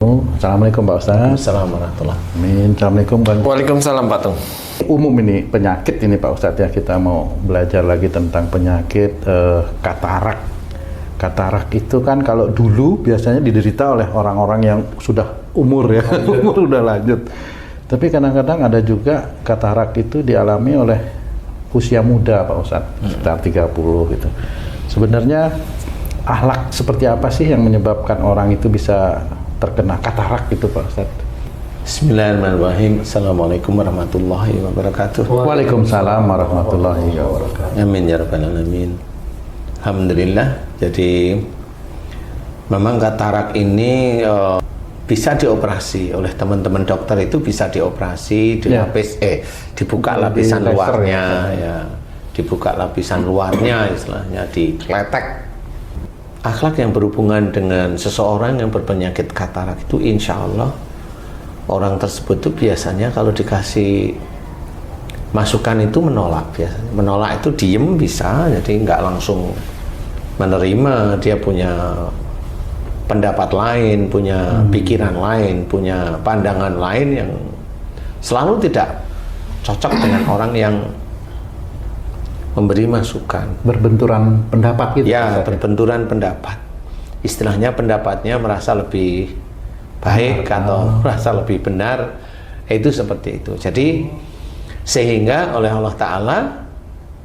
Assalamualaikum Pak Ustaz. Assalamualaikum warahmatullahi wabarakatuh. Amin. Assalamualaikum Bang. Waalaikumsalam Pak Tung. Umum ini penyakit ini Pak Ustaz ya, kita mau belajar lagi tentang penyakit katarak. Katarak itu kan kalau dulu biasanya diderita oleh orang-orang yang sudah umur ya, umur udah lanjut. Tapi kadang-kadang ada juga katarak itu dialami oleh usia muda Pak Ustaz, sekitar 30 gitu. Sebenarnya akhlak seperti apa sih yang menyebabkan orang itu bisa terkena katarak itu Pak Ustaz? Bismillahirrahmanirrahim. Assalamualaikum warahmatullahi wabarakatuh. Waalaikumsalam warahmatullahi wabarakatuh. Amin ya rabbal alamin. Alhamdulillah. Jadi memang katarak ini bisa dioperasi oleh teman-teman dokter, itu bisa dioperasi, dibuka lapisan luarnya ya. Dibuka lapisan luarnya, istilahnya dikletek. Akhlak yang berhubungan dengan seseorang yang berpenyakit katarak itu insya Allah orang tersebut itu biasanya kalau dikasih masukan itu menolak. Biasanya menolak itu diem bisa, jadi nggak langsung menerima. Dia punya pendapat lain, punya pikiran lain, punya pandangan lain yang selalu tidak cocok dengan orang yang memberi masukan. Berbenturan pendapat gitu ya, berbenturan pendapat, istilahnya pendapatnya merasa lebih baik atau merasa lebih benar, itu seperti itu. Jadi sehingga oleh Allah Ta'ala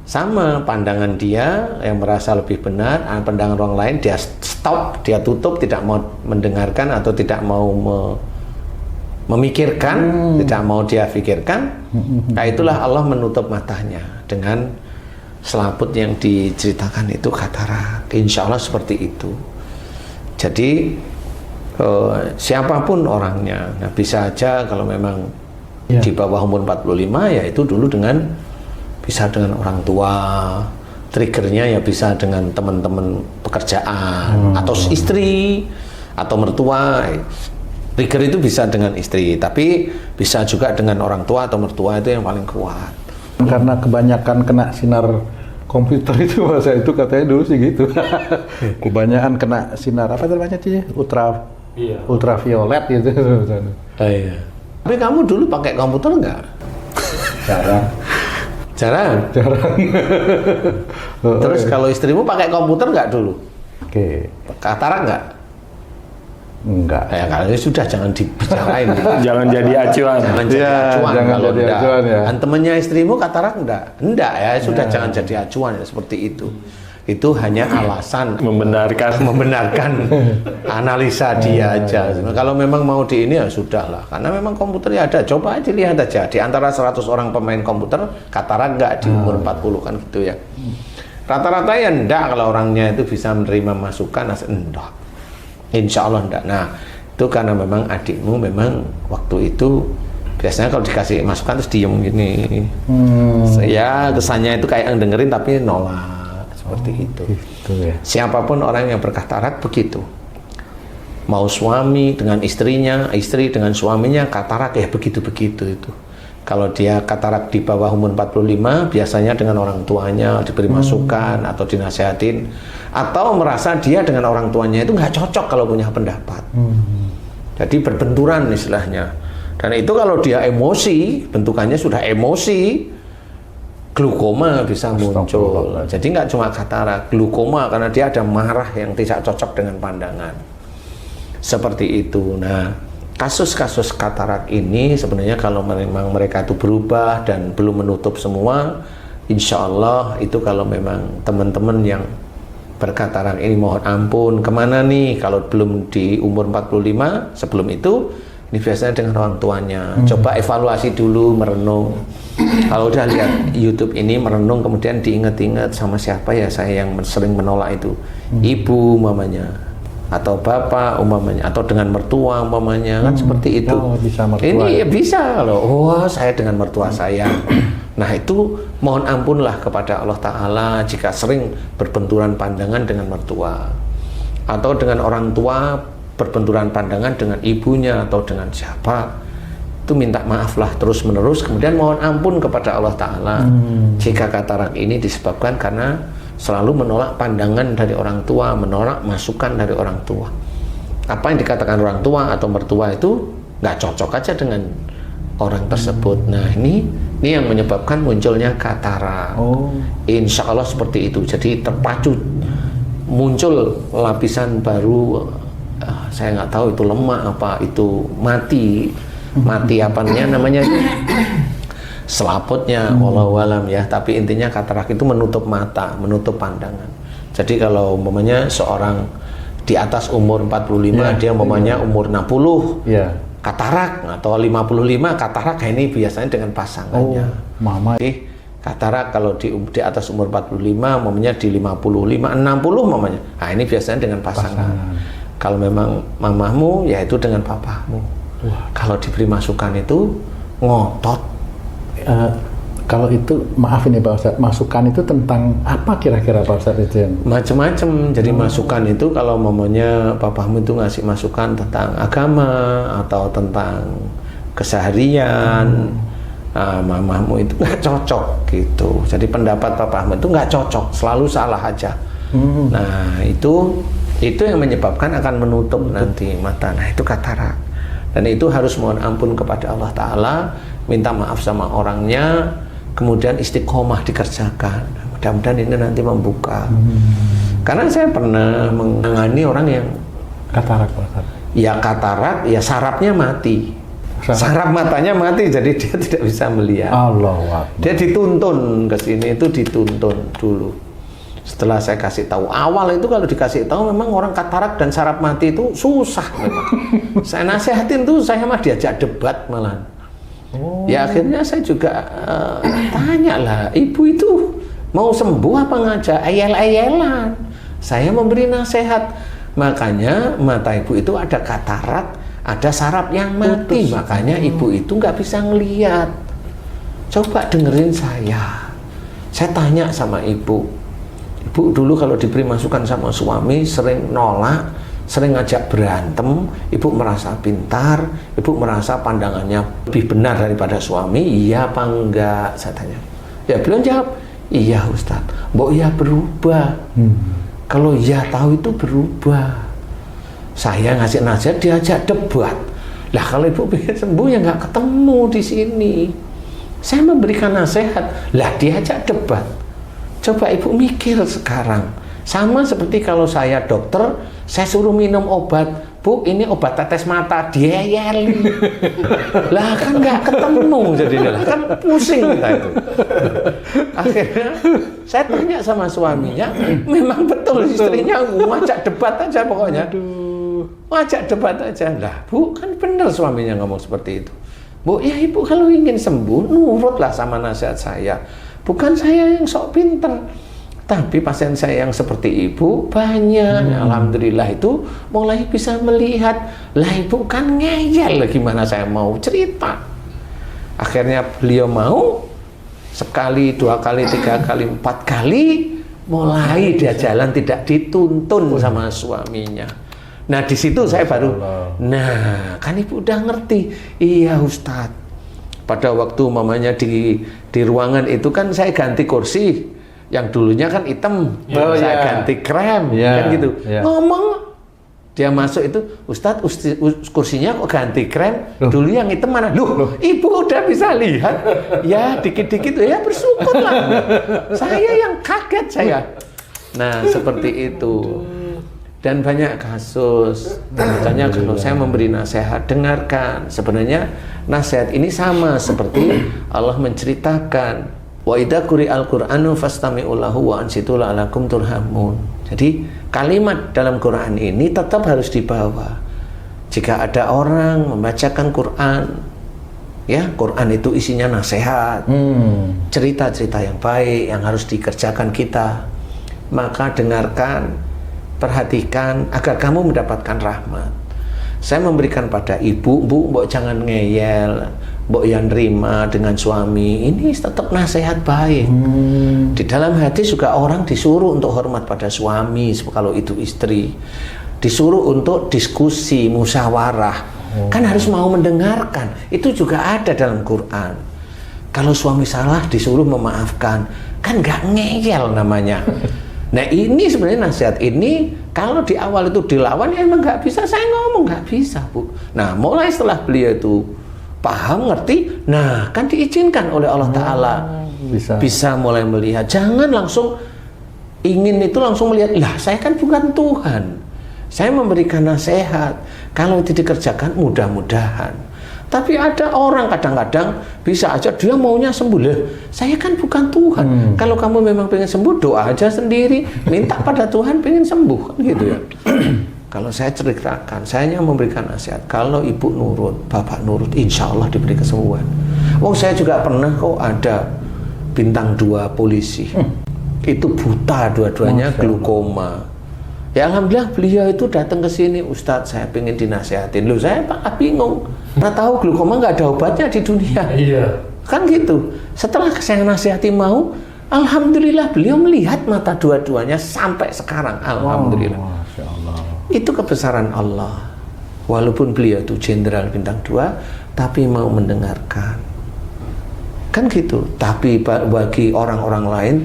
sama pandangan dia yang merasa lebih benar, pandangan orang lain dia stop, dia tutup, tidak mau mendengarkan atau tidak mau memikirkan, tidak mau dia pikirkan. Nah itulah Allah menutup matanya dengan selaput yang diceritakan itu katarak. Insya Allah seperti itu. Jadi siapapun orangnya, nah bisa aja kalau memang di bawah umur 45 ya itu dulu bisa dengan orang tua, triggernya ya bisa dengan teman-teman pekerjaan atau istri atau mertua. Trigger itu bisa dengan istri, tapi bisa juga dengan orang tua atau mertua, itu yang paling kuat. Karena kebanyakan kena sinar komputer itu, masa itu katanya dulu sih gitu. Kebanyakan kena sinar apa namanya sih? Ultraviolet gitu. Iya. Tapi kamu dulu pakai komputer nggak? Jarang. Jarang. Terus kalau istrimu pakai komputer nggak dulu? Oke. Katarak nggak? Enggak. Ya kalau sudah jangan dibicarain. Jangan jadi acuan. Jangan jadi acuan. Jangan kalau jadi enggak. acuan ya. Dan temennya istrimu katarak enggak? Enggak ya, sudah jangan jadi acuan ya, seperti itu. Itu hanya alasan membenarkan analisa dia aja. Kalau memang mau di ini ya sudahlah. Karena memang komputer ya ada. Coba aja lihat aja di antara 100 orang pemain komputer katarak enggak di umur 40 kan gitu ya. Rata-rata ya enggak, kalau orangnya itu bisa menerima masukan, enggak. Insya Allah enggak. Nah itu karena memang adikmu memang waktu itu biasanya kalau dikasih masukan terus diem gini. Ya kesannya itu kayak yang dengerin tapi nolak, seperti itu. Gitu ya. Siapapun orang yang berkatarak begitu. Mau suami dengan istrinya, istri dengan suaminya katarak ya begitu-begitu itu. Kalau dia katarak di bawah umur 45, biasanya dengan orang tuanya diberi masukan atau dinasehatin, atau merasa dia dengan orang tuanya itu nggak cocok kalau punya pendapat. Jadi berbenturan istilahnya. Dan itu kalau dia emosi, bentukannya sudah emosi, glukoma bisa muncul. Jadi nggak cuma katarak, glukoma karena dia ada marah yang tidak cocok dengan pandangan. Seperti itu. Nah, kasus-kasus katarak ini sebenarnya kalau memang mereka itu berubah dan belum menutup semua, insya Allah itu kalau memang teman-teman yang berkatarak ini mohon ampun, kemana nih kalau belum di umur 45, sebelum itu ini biasanya dengan orang tuanya. Coba evaluasi dulu, merenung. Kalau udah lihat YouTube ini, merenung, kemudian diingat-ingat sama siapa ya saya yang sering menolak itu, ibu mamanya, atau bapak umpamanya, atau dengan mertua umpamanya, kan seperti itu. Bisa mertua. Ini ya bisa loh. Oh, saya dengan mertua saya. Nah itu mohon ampunlah kepada Allah Ta'ala jika sering berbenturan pandangan dengan mertua, atau dengan orang tua berbenturan pandangan dengan ibunya atau dengan siapa. Itu minta maaflah terus menerus, kemudian mohon ampun kepada Allah Ta'ala jika katarak ini disebabkan karena selalu menolak pandangan dari orang tua, menolak masukan dari orang tua. apa yang dikatakan orang tua atau mertua itu nggak cocok aja dengan orang tersebut. Nah ini yang menyebabkan munculnya katarak. Insya Allah seperti itu. Jadi terpacu muncul lapisan baru. Saya nggak tahu itu lemak apa itu mati apanya namanya selaputnya, wallahu alam ya. Tapi intinya katarak itu menutup mata, menutup pandangan. Jadi kalau umpamanya seorang di atas umur 45, dia umpamanya umur 60, katarak, atau 55 katarak, ini biasanya dengan pasangannya. Jadi katarak kalau di atas umur 45, umpamanya di 55, 60 umpamanya. Nah, ini biasanya dengan pasangan. Kalau memang mamahmu, ya itu dengan papahmu. Kalau diberi masukan itu ngotot. Kalau itu, maaf ini Pak Ustadz, masukan itu tentang apa kira-kira Pak Ustadz itu? Macam-macam. Jadi masukan itu kalau mamanya papahmu itu ngasih masukan tentang agama atau tentang keseharian, mamahmu itu nggak cocok gitu. Jadi pendapat papahmu itu nggak cocok, selalu salah aja. Nah itu yang menyebabkan akan menutup nanti mata. Nah itu katarak. Dan itu harus mohon ampun kepada Allah Ta'ala, minta maaf sama orangnya, kemudian istiqomah dikerjakan. Mudah-mudahan ini nanti membuka. Karena saya pernah menangani orang yang katarak. Ya katarak, ya sarafnya mati. Saraf matanya mati, jadi dia tidak bisa melihat. Allah. Dia dituntun ke sini, itu dituntun dulu. Setelah saya kasih tahu, awal itu kalau dikasih tahu memang orang katarak dan saraf mati itu susah memang. Saya nasihatin tuh, saya mah diajak debat malah. Ya akhirnya saya juga tanya lah, ibu itu mau sembuh apa ngajak ayel-ayelan? Saya memberi nasihat, makanya mata ibu itu ada katarak, ada saraf yang mati, makanya ibu itu nggak bisa ngelihat. Coba dengerin saya tanya sama ibu. Ibu dulu kalau diberi masukan sama suami sering nolak, sering ngajak berantem. Ibu merasa pintar, ibu merasa pandangannya lebih benar daripada suami. Iya apa enggak? Saya tanya. Ya beliau jawab, iya Ustadz. Mbok ya berubah. Kalau ya tahu itu berubah. Saya ngasih nasihat, diajak debat. Lah kalau ibu pengen sembuh ya nggak ketemu di sini. Saya memberikan nasihat, lah diajak debat. Coba ibu mikir sekarang, sama seperti kalau saya dokter, saya suruh minum obat, Bu ini obat tetes mata, diayeli. Lah kan nggak ketemu jadinya, lah kan pusing kita itu. Akhirnya saya tanya sama suaminya, memang betul istrinya ngajak debat aja pokoknya. Ngajak debat aja, lah Bu kan benar suaminya ngomong seperti itu. Bu ya ibu kalau ingin sembuh, nurutlah sama nasihat saya. Bukan saya yang sok pinter, tapi pasien saya yang seperti ibu banyak. Alhamdulillah itu mulai bisa melihat. Lah ibu kan ngeyel, gimana saya mau cerita. Akhirnya beliau mau, sekali, 2 kali, 3 kali, 4 kali, mulai dia jalan tidak dituntun sama suaminya. Nah di situ saya baru, nah kan ibu udah ngerti. Iya Ustadz. Pada waktu mamanya di ruangan itu kan saya ganti kursi, yang dulunya kan hitam, saya ganti krem, kan gitu. Ngomong, dia masuk itu, Ustadz kursinya kok ganti krem, dulu yang hitam mana? Loh, ibu udah bisa lihat, ya dikit-dikit ya bersyukurlah. Saya yang kaget saya. Nah seperti itu. Dan banyak kasus, makanya kalau saya memberi nasihat, dengarkan. Sebenarnya nasihat ini sama seperti Allah menceritakan, wa idza quri'al Qur'anu fastami'u lahu wa ansitu la'alakum turhamun. Jadi kalimat dalam Quran ini tetap harus dibawa. Jika ada orang membacakan Quran, ya Quran itu isinya nasihat, cerita-cerita yang baik yang harus dikerjakan kita, maka dengarkan, perhatikan agar kamu mendapatkan rahmat. Saya memberikan pada ibu, Bu, mbok jangan ngeyel, mbok yang nerima dengan suami. Ini tetap nasihat baik. Di dalam hadis juga orang disuruh untuk hormat pada suami, kalau itu istri. Disuruh untuk diskusi, musyawarah. Kan harus mau mendengarkan. Itu juga ada dalam Quran. Kalau suami salah disuruh memaafkan. Kan nggak ngeyel namanya. Nah ini sebenarnya nasihat ini kalau di awal itu dilawan ya emang nggak bisa, saya ngomong nggak bisa Bu. Nah mulai setelah beliau itu paham, ngerti, nah kan diizinkan oleh Allah Ta'ala bisa mulai melihat. Jangan langsung ingin itu langsung melihat, lah saya kan bukan Tuhan, saya memberikan nasihat, kalau itu dikerjakan mudah-mudahan. Tapi ada orang kadang-kadang bisa aja dia maunya sembuh. Lah, saya kan bukan Tuhan. Kalau kamu memang pengen sembuh, doa aja sendiri, minta pada Tuhan pengen sembuh, kan gitu ya. Kalau saya ceritakan, saya hanya memberikan nasihat. Kalau ibu nurut, bapak nurut, insya Allah diberi kesembuhan. Oh, saya juga pernah kok ada bintang 2 polisi. Itu buta dua-duanya, glaukoma. Ya alhamdulillah beliau itu datang ke sini, Ustadz saya pengen dinasihatin. Loh saya Pak bingung, nggak tahu glaukoma nggak ada obatnya di dunia. Iya. Kan gitu. Setelah saya nasihati mau, alhamdulillah beliau melihat mata dua-duanya sampai sekarang. Alhamdulillah. Masya Allah. Itu kebesaran Allah. Walaupun beliau itu jenderal bintang 2, tapi mau mendengarkan. Kan gitu. Tapi bagi orang-orang lain,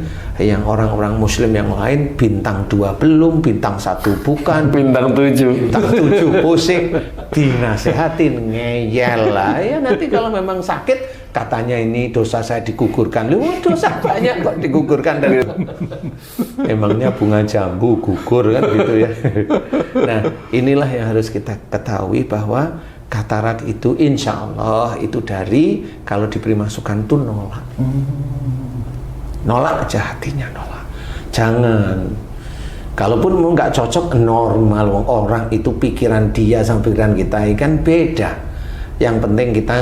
yang orang-orang muslim yang lain, bintang 2 belum, bintang 1 bukan, Bintang 7. bintang 7 pusing, dinasehatin, ngeyel lah. Ya nanti kalau memang sakit, katanya ini dosa saya digugurkan. Lu dosa banyak kok digugurkan. Dan emangnya bunga jambu gugur kan gitu ya. Nah inilah yang harus kita ketahui, bahwa katarak itu insya Allah itu dari, kalau diberi masukan itu nolak. Nolak aja hatinya, nolak. Jangan. Kalaupun mau nggak cocok, normal. Orang itu pikiran dia sama pikiran kita kan beda. Yang penting kita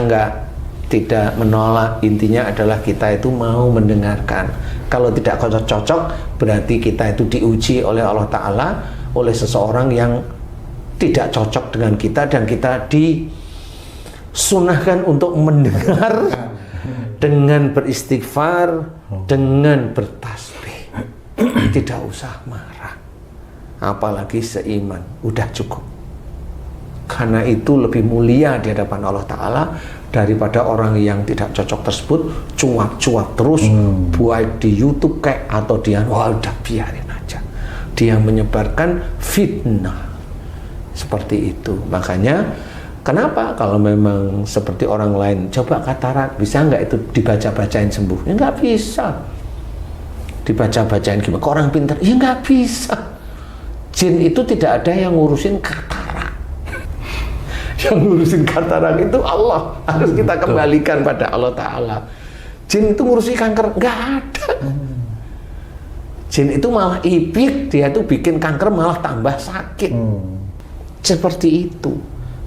tidak menolak. Intinya adalah kita itu mau mendengarkan. Kalau tidak cocok, berarti kita itu diuji oleh Allah Ta'ala, oleh seseorang yang tidak cocok dengan kita, dan kita disunahkan untuk mendengar dengan beristighfar, dengan bertasbih. Tidak usah marah, apalagi seiman, udah cukup. Karena itu lebih mulia di hadapan Allah Ta'ala daripada orang yang tidak cocok tersebut cuap-cuap terus, buat di YouTube kayak, atau dia udah biarin aja, dia menyebarkan fitnah seperti itu. Makanya kenapa kalau memang seperti orang lain, coba katarak, bisa nggak itu dibaca-bacain sembuh? Ya nggak bisa. Dibaca-bacain gimana? Kok orang pintar? Ya nggak bisa. Jin itu tidak ada yang ngurusin katarak. Yang ngurusin katarak itu Allah. Harus kita kembalikan pada Allah Ta'ala. Jin itu ngurusin kanker? Nggak ada. Jin itu malah ibik, dia itu bikin kanker malah tambah sakit. Seperti itu.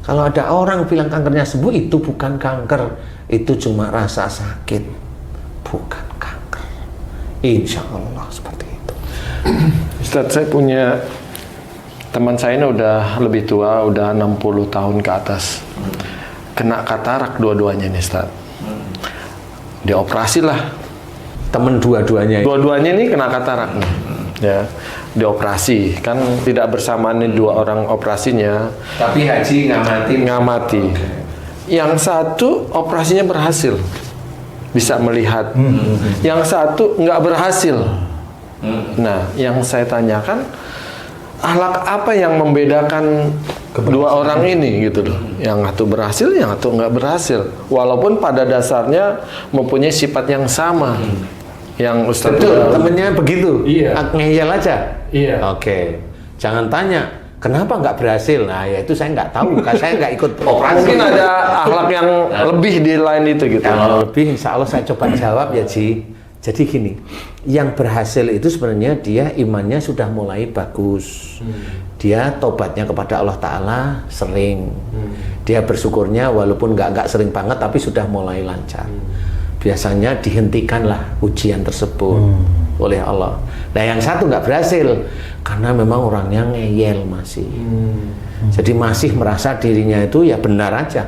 Kalau ada orang bilang kankernya sembuh, itu bukan kanker, itu cuma rasa sakit, bukan kanker. Insya Allah seperti itu. Ustadz, saya punya teman saya ini udah lebih tua, udah 60 tahun ke atas. Kena katarak dua-duanya nih Ustadz. Dioperasi lah. Temen dua-duanya. Dua-duanya ini kena katarak nih. Ya, dioperasi. Kan tidak bersamaan nih 2 orang operasinya. Tapi haji ngamati. Yang satu operasinya berhasil, bisa melihat. Yang satu nggak berhasil. Nah, yang saya tanyakan, akhlak apa yang membedakan 2 orang ini gitu loh? Yang satu berhasil, yang satu nggak berhasil. Walaupun pada dasarnya mempunyai sifat yang sama. Yang Ustadz betul, temennya begitu. Iya. Ngeyel aja. Iya. Oke. Jangan tanya kenapa nggak berhasil. Nah, ya itu saya nggak tahu. Karena saya nggak ikut operasi. Mungkin ada akhlak yang lebih di lain itu gitu. Kalau lebih, insya Allah saya coba jawab ya Ji. Jadi gini, yang berhasil itu sebenarnya dia imannya sudah mulai bagus. Dia tobatnya kepada Allah Ta'ala sering. Dia bersyukurnya walaupun nggak sering banget, tapi sudah mulai lancar. Biasanya dihentikanlah ujian tersebut oleh Allah. Nah yang satu nggak berhasil karena memang orangnya ngeyel masih. Jadi masih merasa dirinya itu ya benar aja.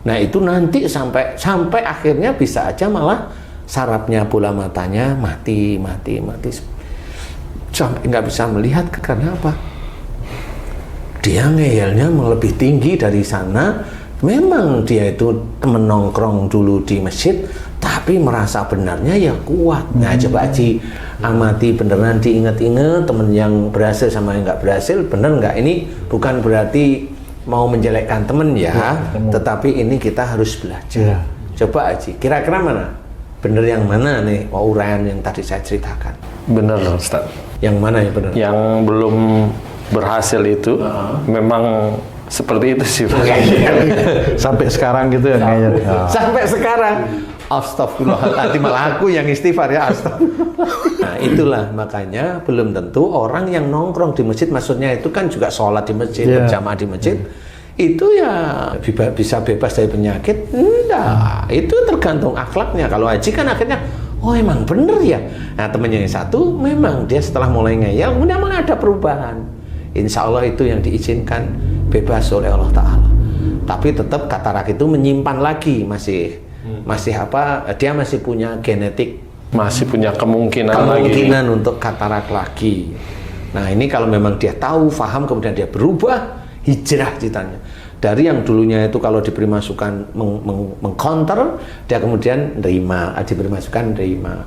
Nah itu nanti sampai akhirnya bisa aja malah sarafnya bola matanya mati sampai nggak bisa melihat. Karena apa? Dia ngeyelnya lebih tinggi dari sana. Memang dia itu temen nongkrong dulu di masjid, tapi merasa benarnya ya kuat. Nah, coba Haji amati beneran, diingat-ingat teman yang berhasil sama yang nggak berhasil, bener nggak? Ini bukan berarti mau menjelekkan temen ya, tetapi ini kita harus belajar. Coba Haji, kira-kira mana? Bener yang mana nih uraian yang tadi saya ceritakan? Bener Ustaz. Yang mana yang bener? Yang belum berhasil itu memang seperti itu sih. Sampai sekarang gitu ya kayaknya. Sampai sekarang. Astagfirullahaladzim, malah aku yang istighfar ya, astagfirullah. Nah itulah makanya belum tentu orang yang nongkrong di masjid, maksudnya itu kan juga sholat di masjid, berjamaah di masjid, itu ya bisa bebas dari penyakit. Enggak, itu tergantung akhlaknya. Kalau Haji kan akhirnya, oh emang bener ya. Nah temennya yang satu, memang dia setelah mulai ngeyel, memang ada perubahan. Insya Allah itu yang diizinkan bebas oleh Allah Ta'ala. Tapi tetap katarak itu menyimpan lagi, masih apa, dia masih punya genetik, masih punya kemungkinan untuk katarak lagi. Nah ini kalau memang dia tahu, faham, kemudian dia berubah, hijrah ceritanya dari yang dulunya itu kalau diberi masukan mengcounter, dia kemudian nerima, diberi masukan nerima.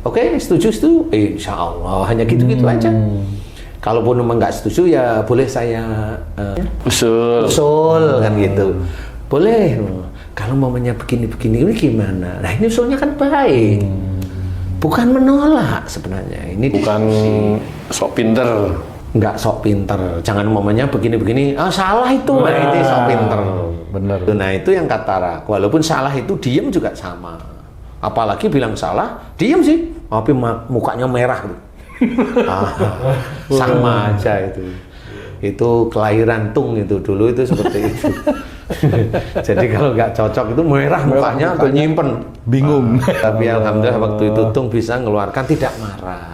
Oke, setuju, insya Allah hanya gitu-gitu aja. Kalaupun memang nggak setuju ya boleh saya usul kan gitu, boleh. Kalau mamanya begini-begini ini gimana? Nah ini usulnya kan baik, bukan menolak sebenarnya. Ini bukan sok pinter. Nggak sok pinter. Jangan mamanya begini-begini, salah itu, itu sok pinter. Bener. Nah itu yang katarak. Walaupun salah itu diem juga sama. Apalagi bilang salah, diem sih, tapi mukanya merah. Sama aja itu. Itu kelahiran tung itu dulu itu seperti itu. Jadi kalau nggak cocok itu merah mukanya atau nyimpen, bingung. Tapi alhamdulillah waktu itu tung bisa mengeluarkan, tidak marah,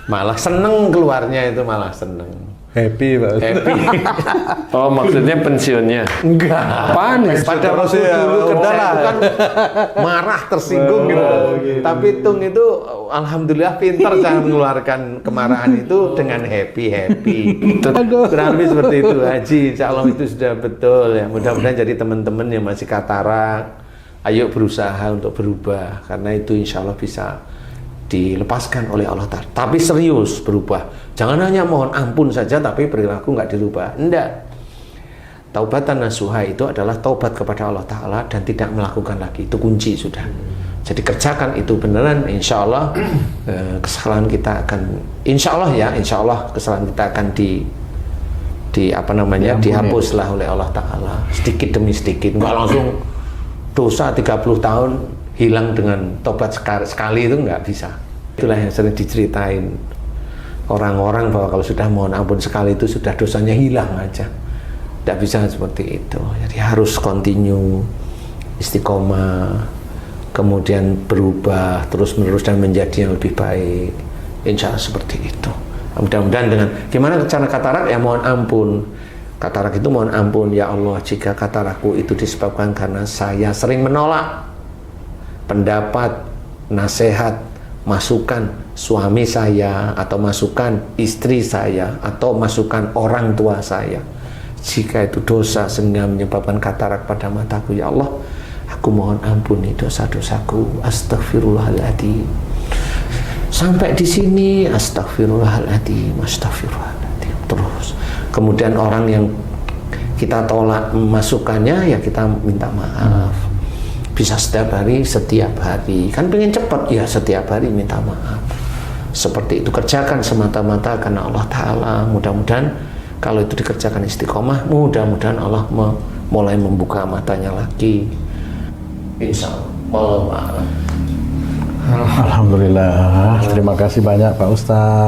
malah seneng keluarnya itu, malah seneng. Happy Pak. Happy. Oh maksudnya pensiunnya? Enggak. Panis. Pada waktu dulu kerja itu kan marah, tersinggung gitu. Tapi tung itu alhamdulillah pintar cara mengeluarkan kemarahan itu dengan happy. Kurang lebih seperti itu Haji. Insya Allah itu sudah betul ya. Mudah-mudahan jadi teman-teman yang masih katarak, ayo berusaha untuk berubah, karena itu insya Allah bisa dilepaskan oleh Allah Ta'ala. Tapi serius berubah. Jangan hanya mohon ampun saja tapi perilaku nggak dirubah. Enggak. Taubatan nasuha itu adalah taubat kepada Allah Ta'ala dan tidak melakukan lagi. Itu kunci sudah. Jadi kerjakan itu beneran, insya Allah kesalahan kita akan, insya Allah kesalahan kita akan dihapuslah oleh Allah Ta'ala sedikit demi sedikit. Nggak langsung dosa 30 tahun hilang dengan tobat sekali, itu nggak bisa. Itulah yang sering diceritain orang-orang bahwa kalau sudah mohon ampun sekali itu sudah dosanya hilang aja. Tidak bisa seperti itu. Jadi harus continue, istiqomah, kemudian berubah terus-menerus dan menjadi yang lebih baik. Insya Allah seperti itu. Mudah-mudahan dengan gimana cara katarak ya mohon ampun. Katarak itu mohon ampun, ya Allah jika katarakku itu disebabkan karena saya sering menolak pendapat, nasihat, masukan suami saya, atau masukan istri saya, atau masukan orang tua saya. Jika itu dosa sehingga menyebabkan katarak pada mataku, ya Allah, aku mohon ampuni dosa-dosaku. Astaghfirullahaladzim. Sampai di sini, astaghfirullahaladzim, astaghfirullahaladzim. Terus, kemudian orang yang kita tolak masukannya, ya kita minta maaf. Bisa setiap hari, kan pengen cepat ya, setiap hari minta maaf. Seperti itu, kerjakan semata-mata karena Allah Ta'ala. Mudah-mudahan kalau itu dikerjakan istiqomah, mudah-mudahan Allah mulai membuka matanya lagi. Insya Allah. Alhamdulillah. Terima kasih banyak Pak Ustaz.